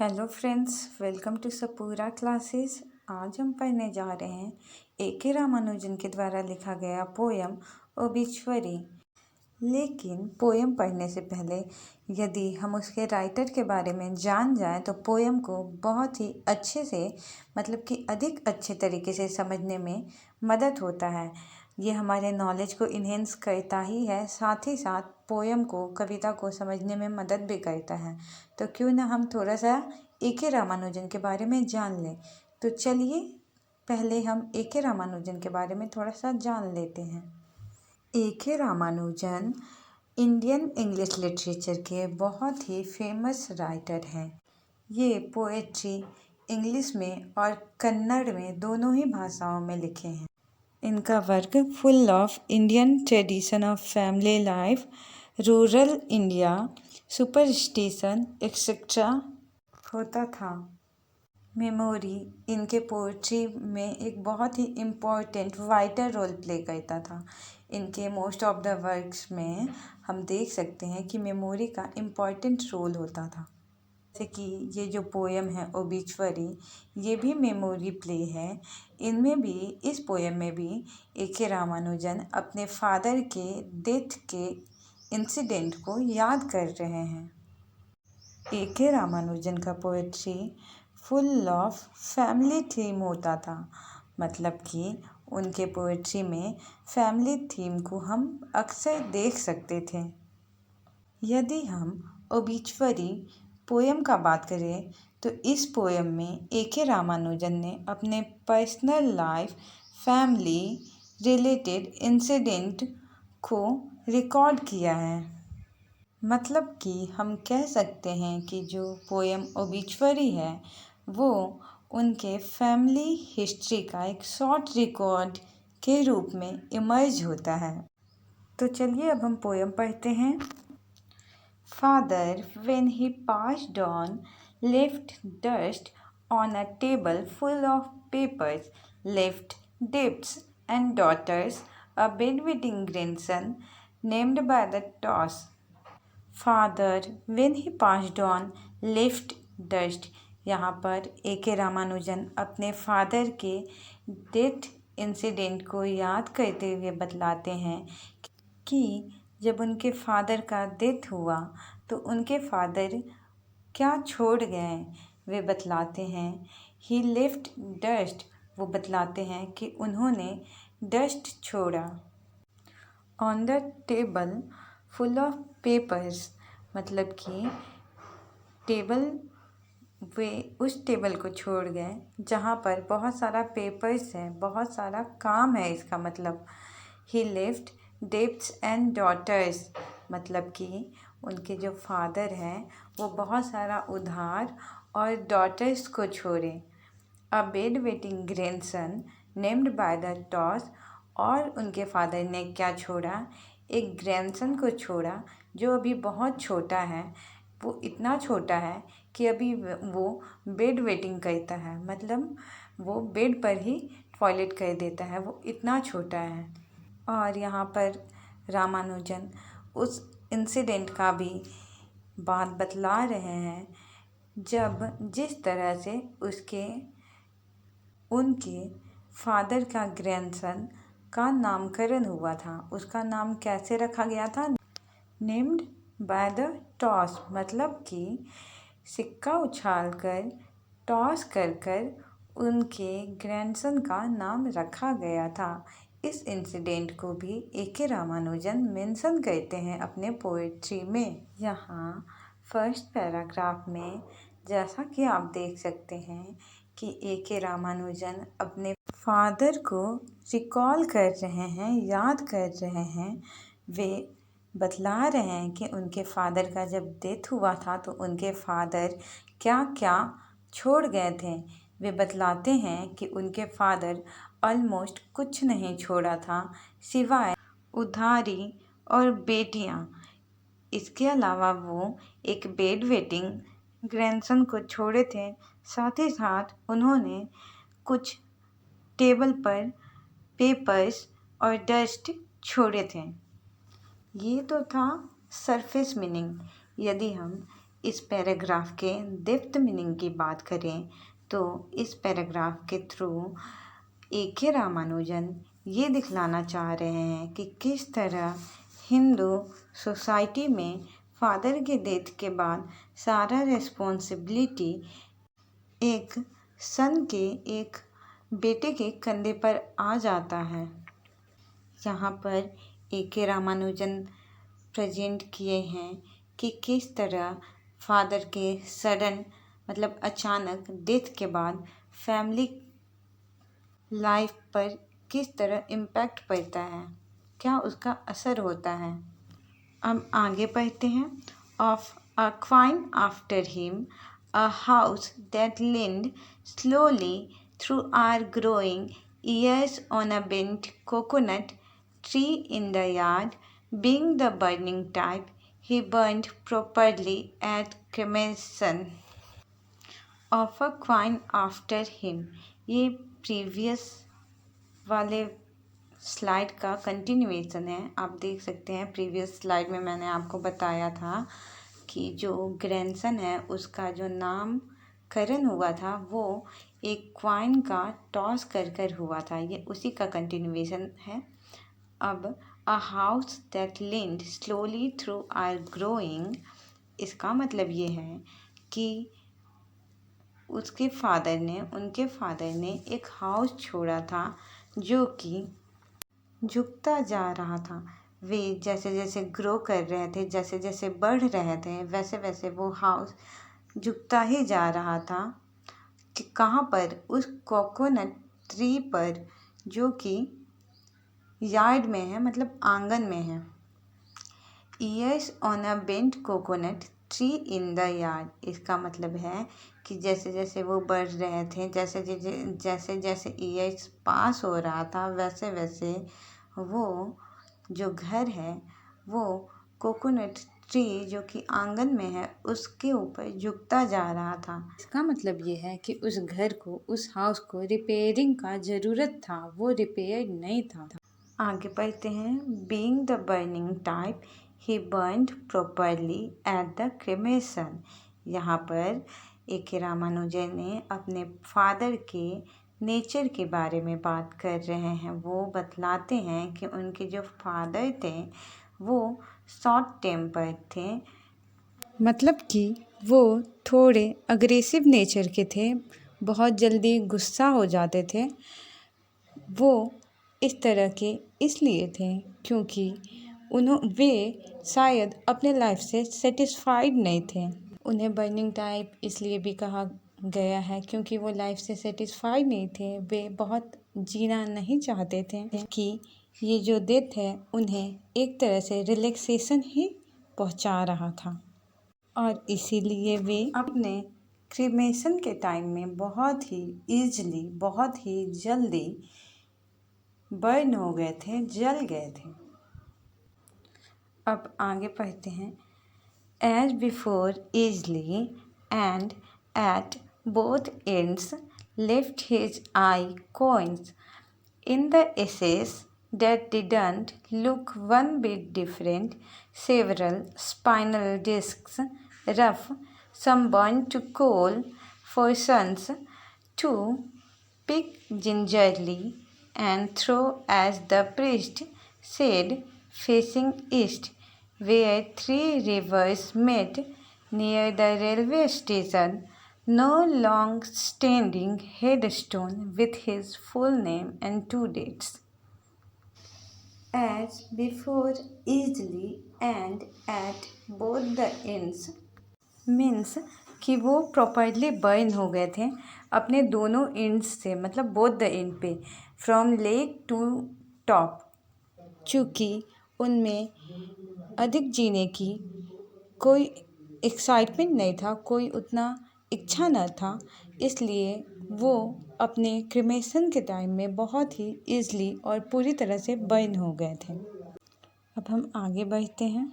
Hello friends, welcome to Sapura classes. आज हम पढ़ने जा रहे हैं ए.के. रामानुजन के द्वारा लिखा गया पोयम ओबिचुअरी। लेकिन पोयम पढ़ने से पहले यदि हम उसके राइटर के बारे में जान जाएं तो पोयम को बहुत ही अच्छे से मतलब कि अधिक अच्छे तरीके से समझने में मदद होता है। ये हमारे नॉलेज को इन्हेंस करता ही है, साथ ही साथ पोयम को, कविता को समझने में मदद भी करता है। तो क्यों ना हम थोड़ा सा ए.के. रामानुजन के बारे में जान लें। तो चलिए पहले हम ए.के. रामानुजन के बारे में थोड़ा सा जान लेते हैं। A K. Ramanujan Indian English literature के बहुत ही फेमस राइटर हैं। ये पोएट्री इंग्लिश में और कन्नड़ में दोनों ही भाषाओं में लिखे हैं। इनका work full of Indian tradition of family life, rural India, superstition etcetera होता था। मेमोरी इनके पोएट्री में एक बहुत ही इम्पोर्टेंट वाइटल रोल प्ले करता था। इनके मोस्ट ऑफ द वर्क्स में हम देख सकते हैं कि मेमोरी का इम्पोर्टेंट रोल होता था। जैसे कि ये जो पोयम है ओबिचुअरी, ये भी मेमोरी प्ले है। इनमें भी, इस पोयम में भी ए.के. रामानुजन अपने फादर के डेथ के इंसिडेंट को याद कर रहे हैं। ए.के. रामानुजन का poetry full of family theme होता था। मतलब कि उनके पोएट्री में फैमिली थीम को हम अक्सर देख सकते थे। यदि हम ओबिचुअरी पोयम का बात करें तो इस पोयम में ए.के. रामानुजन ने अपने personal life, family related incident को रिकॉर्ड किया है। मतलब कि हम कह सकते हैं कि जो पोयम ओबिचुअरी है वो उनके फैमिली हिस्ट्री का एक शॉर्ट रिकॉर्ड के रूप में इमर्ज होता है। तो चलिए अब हम पोयम पढ़ते हैं। Father, when he passed on, left dust on a table full of papers, left debts and daughters, a bedwetting grandson named by the toss. Father, when he passed on, left dust. यहाँ पर A K. Ramanujan अपने father के death incident को याद करते हुए बतलाते हैं कि जब उनके फादर का डेथ हुआ तो उनके फादर क्या छोड़ गए, वे बतलाते हैं। ही लेफ्ट डस्ट, वो बतलाते हैं कि उन्होंने डस्ट छोड़ा। On the table full of papers, मतलब कि टेबल, वे उस टेबल को छोड़ गए जहाँ पर बहुत सारा पेपर्स है, बहुत सारा काम है। इसका मतलब ही लेफ्ट डेब्ट्स एंड डॉटर्स, मतलब कि उनके जो फादर हैं वो बहुत सारा उधार और डॉटर्स को छोड़े। A bed wetting grandson named by the toss, और उनके फादर ने क्या छोड़ा, एक ग्रैंडसन को छोड़ा जो अभी बहुत छोटा है। वो इतना छोटा है कि अभी वो बेड वेटिंग करता है, मतलब वो बेड पर ही टॉयलेट कर देता है, वो इतना छोटा है। और यहाँ पर रामानुजन उस इंसिडेंट का भी बात बतला रहे हैं जब जिस तरह से उनके फादर का ग्रैंडसन का नामकरण हुआ था। उसका नाम कैसे रखा गया था, नेम्ड बाय द टॉस, मतलब कि सिक्का उछालकर, टॉस कर कर उनके ग्रैंडसन का नाम रखा गया था। इस इंसिडेंट को भी ए.के. रामानुजन मेंशन करते हैं अपने पोएट्री में। यहाँ फर्स्ट पैराग्राफ में जैसा कि आप देख सकते हैं कि ए.के. रामानुजन अपने फादर को रिकॉल कर रहे हैं, याद कर रहे हैं। वे बतला रहे हैं कि उनके फादर का जब डेथ हुआ था तो उनके फादर क्या क्या छोड़ गए थे। वे बतलाते हैं कि उनके फादर ऑलमोस्ट कुछ नहीं छोड़ा था सिवाय उधारी और बेटियां। इसके अलावा वो एक बेड वेटिंग ग्रैंडसन को छोड़े थे, साथ ही साथ उन्होंने कुछ टेबल पर पेपर्स और डस्ट छोड़े थे। ये तो था सरफेस मीनिंग। यदि हम इस पैराग्राफ के डेप्थ मीनिंग की बात करें तो इस पैराग्राफ के थ्रू ए.के. रामानुजन ये दिखलाना चाह रहे हैं कि किस तरह हिंदू सोसाइटी में फादर के डेथ के बाद सारा रिस्पॉन्सिबिलिटी एक सन के, एक बेटे के कंधे पर आ जाता है। यहाँ पर ए.के. रामानुजन प्रेजेंट किए हैं कि किस तरह फादर के सडन मतलब अचानक डेथ के बाद फैमिली लाइफ पर किस तरह इम्पैक्ट पड़ता है, क्या उसका असर होता है। अब आगे पढ़ते हैं। Of a coin after him, a house that leaned slowly through our growing years on a bent coconut tree in the yard. Being the burning type, he burned properly at cremation. Of a queen after him, ये previous वाले slide का continuation है। आप देख सकते हैं previous slide में मैंने आपको बताया था कि जो ग्रैंडसन है उसका जो नामकरण हुआ था वो एक क्वाइन का टॉस कर हुआ था। ये उसी का कंटिन्यूएशन है। अब a house that leaned slowly through our growing, इसका मतलब ये है कि उनके फादर ने एक हाउस छोड़ा था जो कि झुकता जा रहा था। वे जैसे जैसे ग्रो कर रहे थे, जैसे जैसे बढ़ रहे थे, वैसे वैसे वो हाउस झुकता ही जा रहा था। कि कहाँ पर? उस कोकोनट ट्री पर जो कि यार्ड में है, मतलब आंगन में है। Years on a bent coconut tree in the yard, इसका मतलब है कि जैसे जैसे वो बढ़ रहे थे, जैसे जैसे ईयर्स पास हो रहा था, वैसे वैसे वो जो घर है वो कोकोनट ट्री जो कि आंगन में है उसके ऊपर झुकता जा रहा था। इसका मतलब ये है कि उस घर को, उस हाउस को रिपेयरिंग का ज़रूरत था, वो रिपेयर नहीं था। आगे पढ़ते हैं। Being the burning type, he burned properly at the cremation. यहाँ पर ए.के. रामानुजन ने अपने फादर के नेचर के बारे में बात कर रहे हैं। वो बतलाते हैं कि उनके जो फादर थे वो शॉर्ट टेम्पर थे, मतलब कि वो थोड़े अग्रेसिव नेचर के थे, बहुत जल्दी गुस्सा हो जाते थे। वो इस तरह के इसलिए थे क्योंकि वे शायद अपने लाइफ से सेटिस्फाइड नहीं थे। उन्हें बर्निंग टाइप इसलिए भी कहा गया है क्योंकि वो लाइफ से सेटिस्फाइड नहीं थे। वे बहुत जीना नहीं चाहते थे कि ये जो डेथ है उन्हें एक तरह से रिलैक्सेशन ही पहुंचा रहा था, और इसीलिए वे अपने क्रीमेशन के टाइम में बहुत ही ईजली, बहुत ही जल्दी बर्न हो गए थे, जल गए थे। अब आगे पढ़ते हैं। As before, easily and at both ends left his eye coins in the ashes that didn't look one bit different, several spinal discs, rough, some burnt to coal, for sons to pick gingerly and throw as the priest said, facing east, where three rivers met near the railway station, no long-standing headstone with his full name and two dates. As before, easily and at both the ends means कि वो properly burn हो गए थे अपने दोनों ends से, मतलब both the end पे, फ्रॉम लेक टू टॉप। चूँकि उनमें अधिक जीने की कोई एक्साइटमेंट नहीं था, कोई उतना इच्छा न था, इसलिए वो अपने क्रिमेशन के टाइम में बहुत ही ईजली और पूरी तरह से बर्न हो गए थे। अब हम आगे बढ़ते हैं।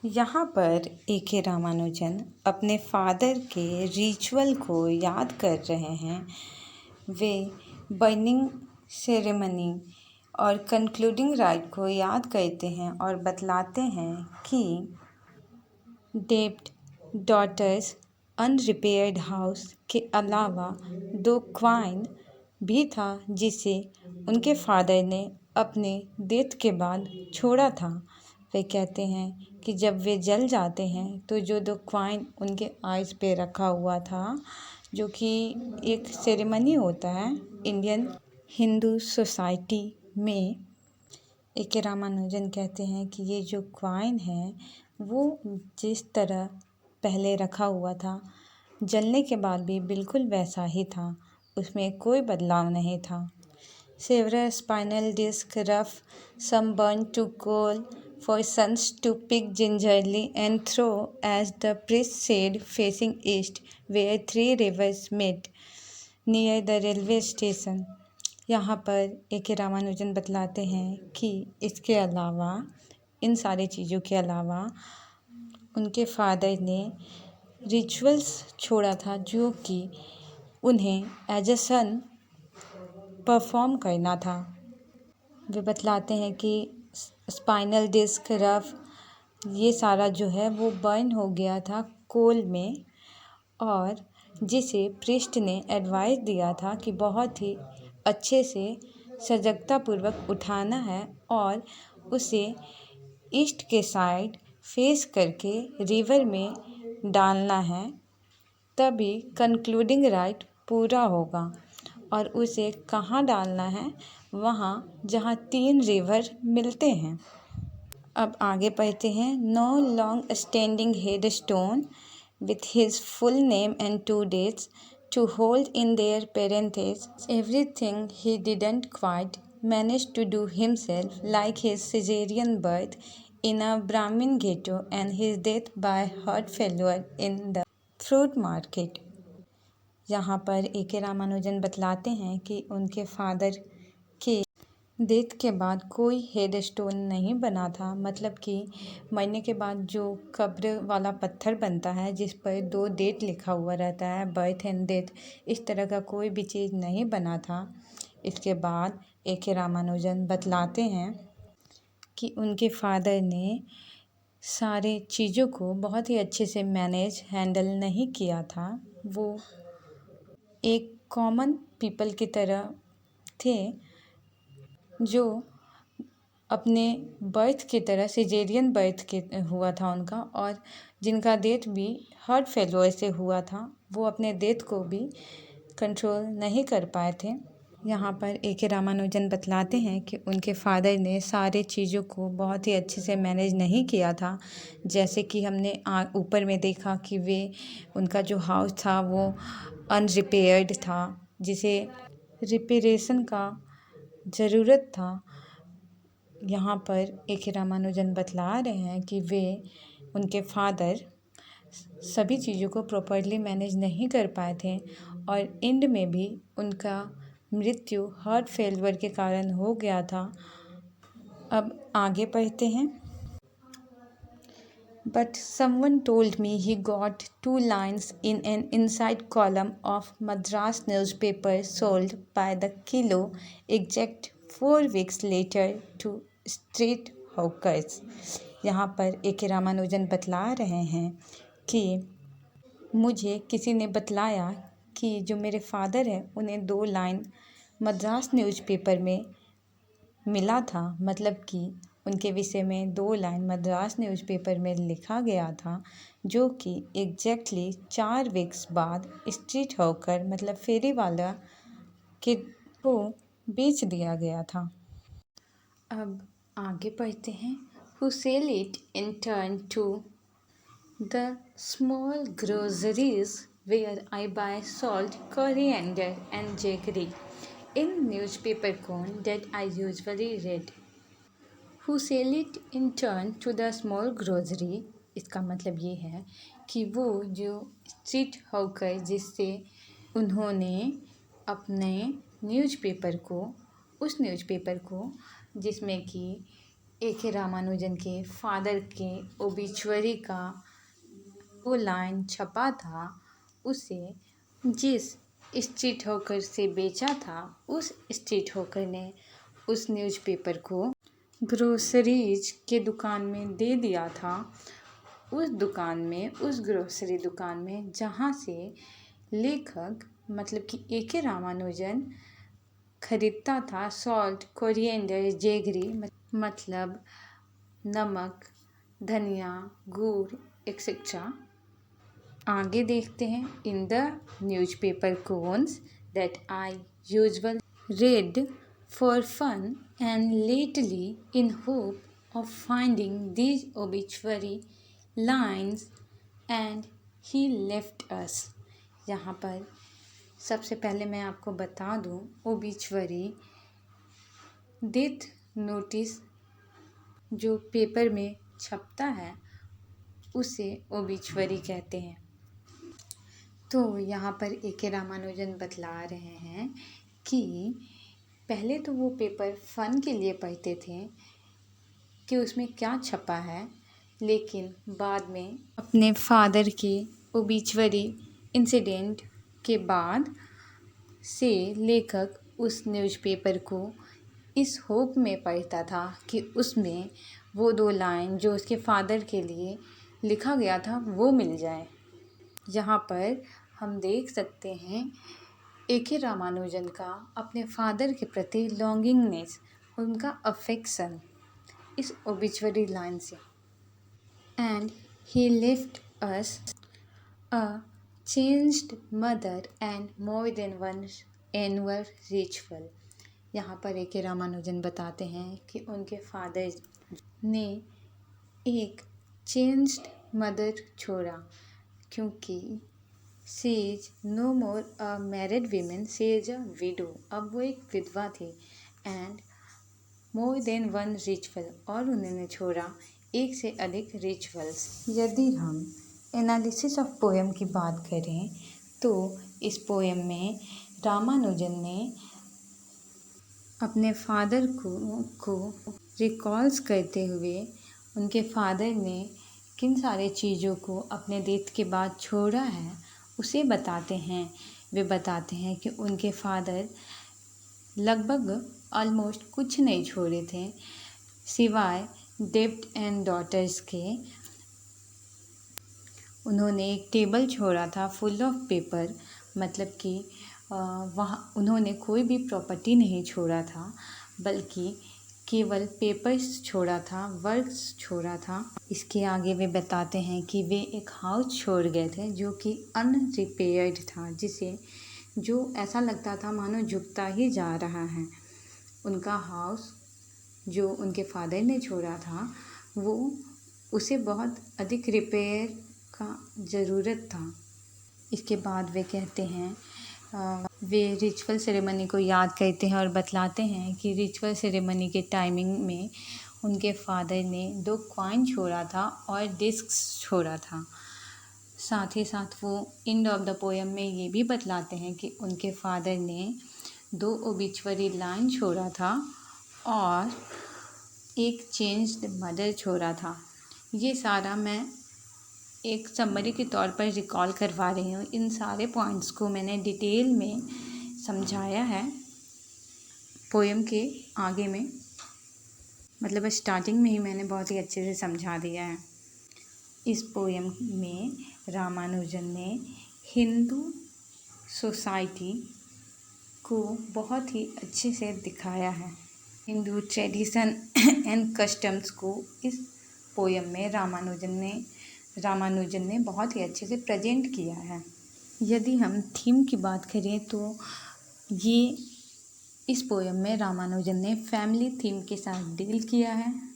यहाँ पर ए.के. रामानुजन अपने फादर के रिचुअल को याद कर रहे हैं। वे बर्निंग सेरेमनी और कंक्लूडिंग राइट को याद करते हैं और बतलाते हैं कि डेप्ट डॉटर्स अनरिपेयर्ड हाउस के अलावा 2 क्वाइन भी था जिसे उनके फादर ने अपने डेथ के बाद छोड़ा था। वे कहते हैं कि जब वे जल जाते हैं तो जो 2 क्वाइन उनके आइज़ पे रखा हुआ था, जो कि एक सेरेमनी होता है इंडियन हिंदू सोसाइटी में। ए.के. रामानुजन कहते हैं कि ये जो क्वाइन है वो जिस तरह पहले रखा हुआ था, जलने के बाद भी बिल्कुल वैसा ही था, उसमें कोई बदलाव नहीं था। Several spinal disc rough, some burned to coal, for sons to pick gingerly and throw, as the priest said, facing east, where 3 rivers met, near the railway station. यहाँ पर ए.के. रामानुजन बतलाते हैं कि इसके अलावा, इन सारी चीज़ों के अलावा उनके फादर ने रिचुअल्स छोड़ा था जो कि उन्हें एज अ सन परफॉर्म करना था। वे बतलाते हैं कि स्पाइनल डिस्क रफ, ये सारा जो है वो बर्न हो गया था कोल में, और जिसे प्रिस्ट ने एडवाइस दिया था कि बहुत ही अच्छे से सजगतापूर्वक उठाना है और उसे ईस्ट के साइड फेस करके रिवर में डालना है, तभी कंक्लूडिंग राइट पूरा होगा। और उसे कहाँ डालना है? वहाँ जहाँ 3 रिवर मिलते हैं। अब आगे पढ़ते हैं। No long standing head stone with his full name and 2 dates to hold in their parentage everything he didn't quite manage to do himself, like his Caesarean birth in a Brahmin ghetto and his death by heart failure in the fruit market. यहाँ पर A K. Ramanujan बतलाते हैं कि उनके father के death के बाद कोई हेड स्टोन नहीं बना था, मतलब कि मरने के बाद जो कब्र वाला पत्थर बनता है जिस पर 2 डेट लिखा हुआ रहता है, बर्थ एंड डेथ, इस तरह का कोई भी चीज़ नहीं बना था। इसके बाद ए.के. रामानुजन बतलाते हैं कि उनके फादर ने सारे चीज़ों को बहुत ही अच्छे से हैंडल नहीं किया था। वो एक कॉमन पीपल की तरह थे जो अपने बर्थ की तरह सिजेरियन बर्थ के हुआ था उनका, और जिनका डेथ भी हार्ट फेल्योर से हुआ था, वो अपने डेथ को भी कंट्रोल नहीं कर पाए थे। यहाँ पर ए.के. रामानुजन बतलाते हैं कि उनके फादर ने सारे चीज़ों को बहुत ही अच्छे से मैनेज नहीं किया था। जैसे कि हमने ऊपर में देखा कि वे उनका जो हाउस था वो अनरिपेयर्ड था, जिसे रिपेरेशन का ज़रूरत था। यहाँ पर ए.के. रामानुजन बतला रहे हैं कि वे उनके फादर सभी चीज़ों को प्रॉपरली मैनेज नहीं कर पाए थे और एंड में भी उनका मृत्यु हार्ट फेल्योर के कारण हो गया था। अब आगे पढ़ते हैं। But someone told me he got 2 lines in an inside column of Madras newspaper sold by the kilo exact 4 weeks later to street hawkers. यहाँ पर ए.के. रामानुजन बतला रहे हैं कि मुझे किसी ने बतलाया कि जो मेरे फादर हैं उन्हें 2 लाइन मद्रास न्यूज़पेपर में मिला था, मतलब कि उनके विषय में 2 लाइन मद्रास न्यूज़पेपर में लिखा गया था, जो कि एग्जैक्टली 4 वीक्स बाद स्ट्रीट हॉकर मतलब फेरी वाला के को बेच दिया गया था। अब आगे पढ़ते हैं। Who sell it in turn to the small groceries where I buy salt, coriander and jaggery in newspaper corn that I usually read. Who sell it in turn to the small grocery, इसका मतलब ये है कि वो जो street hawker जिससे उन्होंने अपने न्यूज़पेपर को, उस न्यूज़पेपर को जिसमें कि ए.के. रामानुजन के फादर के ओबिचुअरी का वो लाइन छपा था, उसे जिस स्ट्रीट हॉकर से बेचा था, उस स्ट्रीट हॉकर ने उस न्यूज़पेपर को ग्रोसरीज के दुकान में दे दिया था उस दुकान में, उस ग्रोसरी दुकान में जहाँ से लेखक मतलब कि ए.के. रामानुजन खरीदता था सॉल्ट, कोरिएंडर, जेगरी मतलब नमक, धनिया, गुड़ एक्सेट्रा। आगे देखते हैं। In the newspaper cones that I usual read for fun and lately in hope of finding these obituary lines and he left us। यहाँ पर सबसे पहले मैं आपको बता दूँ, ओबिचुअरी डेथ नोटिस जो पेपर में छपता है उसे ओबिचुअरी कहते हैं। तो यहाँ पर ए.के. रामानुजन बतला रहे हैं कि पहले तो वो पेपर फ़न के लिए पढ़ते थे कि उसमें क्या छपा है, लेकिन बाद में अपने फादर के ओबिचुअरी इंसिडेंट के बाद से लेखक उस न्यूज़पेपर को इस होप में पढ़ता था कि उसमें वो 2 लाइन जो उसके फादर के लिए लिखा गया था वो मिल जाए। यहाँ पर हम देख सकते हैं ए.के. रामानुजन का अपने फादर के प्रति लॉन्गिंगनेस, उनका अफेक्शन इस ओबिचुअरी लाइन से। And he left us a changed mother and more than one annual ritual. यहाँ पर ए.के. रामानुजन बताते हैं कि उनके फादर ने एक चेंज्ड मदर छोड़ा, क्योंकि she is no more a married women, she is a widow. अब वो एक विधवा थी। And more than one ritual, और उन्होंने छोड़ा एक से अधिक रिचुअल्स। यदि हम एनालिसिस ऑफ पोएम की बात करें तो इस पोएम में रामानुजन ने अपने फादर को रिकॉल्स करते हुए उनके फादर ने किन सारे चीज़ों को अपने डेथ के बाद छोड़ा है उसे बताते हैं। वे बताते हैं कि उनके फादर लगभग ऑलमोस्ट कुछ नहीं छोड़े थे सिवाय डेब्ट एंड डॉटर्स के। उन्होंने एक टेबल छोड़ा था फुल ऑफ पेपर, मतलब कि वहाँ उन्होंने कोई भी प्रॉपर्टी नहीं छोड़ा था, बल्कि केवल पेपर्स छोड़ा था, वर्क्स छोड़ा था। इसके आगे वे बताते हैं कि वे एक हाउस छोड़ गए थे जो कि अनरिपेयर्ड था, जो ऐसा लगता था मानो झुकता ही जा रहा है। उनका हाउस जो उनके फादर ने छोड़ा था वो उसे बहुत अधिक रिपेयर का ज़रूरत था। इसके बाद वे कहते हैं वे रिचुअल सेरेमनी को याद करते हैं और बतलाते हैं कि रिचुअल सेरेमनी के टाइमिंग में उनके फादर ने 2 कॉइन छोड़ा था और डिस्क्स छोड़ा था। साथ ही साथ वो एंड ऑफ द पोएम में ये भी बतलाते हैं कि उनके फादर ने 2 ओबिचुअरी लाइन छोड़ा था और एक चेंज्ड मदर छोड़ा था। ये सारा मैं एक समरी के तौर पर रिकॉल करवा रही हूँ। इन सारे पॉइंट्स को मैंने डिटेल में समझाया है पोएम के आगे में, मतलब स्टार्टिंग में ही मैंने बहुत ही अच्छे से समझा दिया है। इस पोएम में रामानुजन ने हिंदू सोसाइटी को बहुत ही अच्छे से दिखाया है। हिंदू ट्रेडिशन एंड कस्टम्स को इस पोएम में रामानुजन ने बहुत ही अच्छे से प्रेजेंट किया है। यदि हम थीम की बात करें तो ये इस पोएम में रामानुजन ने फैमिली थीम के साथ डील किया है।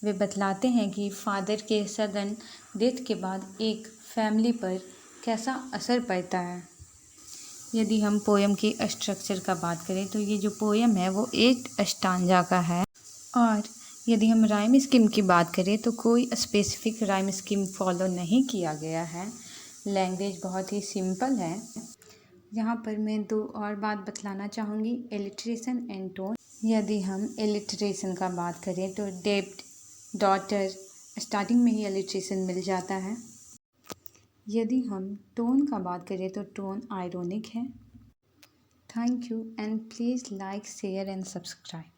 वे बतलाते हैं कि फादर के सडन डेथ के बाद एक फैमिली पर कैसा असर पड़ता है। यदि हम पोएम के स्ट्रक्चर का बात करें तो ये जो पोएम है वो 8 स्टांजा का है, और यदि हम राइम स्कीम की बात करें तो कोई स्पेसिफिक राइम स्कीम फॉलो नहीं किया गया है। लैंग्वेज बहुत ही सिंपल है। यहाँ पर मैं 2 और बात बतलाना चाहूँगी, एलिट्रेशन एंड टोन। यदि हम एलिट्रेशन का बात करें तो डेब्ट, डॉटर, स्टार्टिंग में ही एलिट्रेशन मिल जाता है। यदि हम टोन का बात करें तो टोन आयरोनिक है। Thank you and please like, share and subscribe.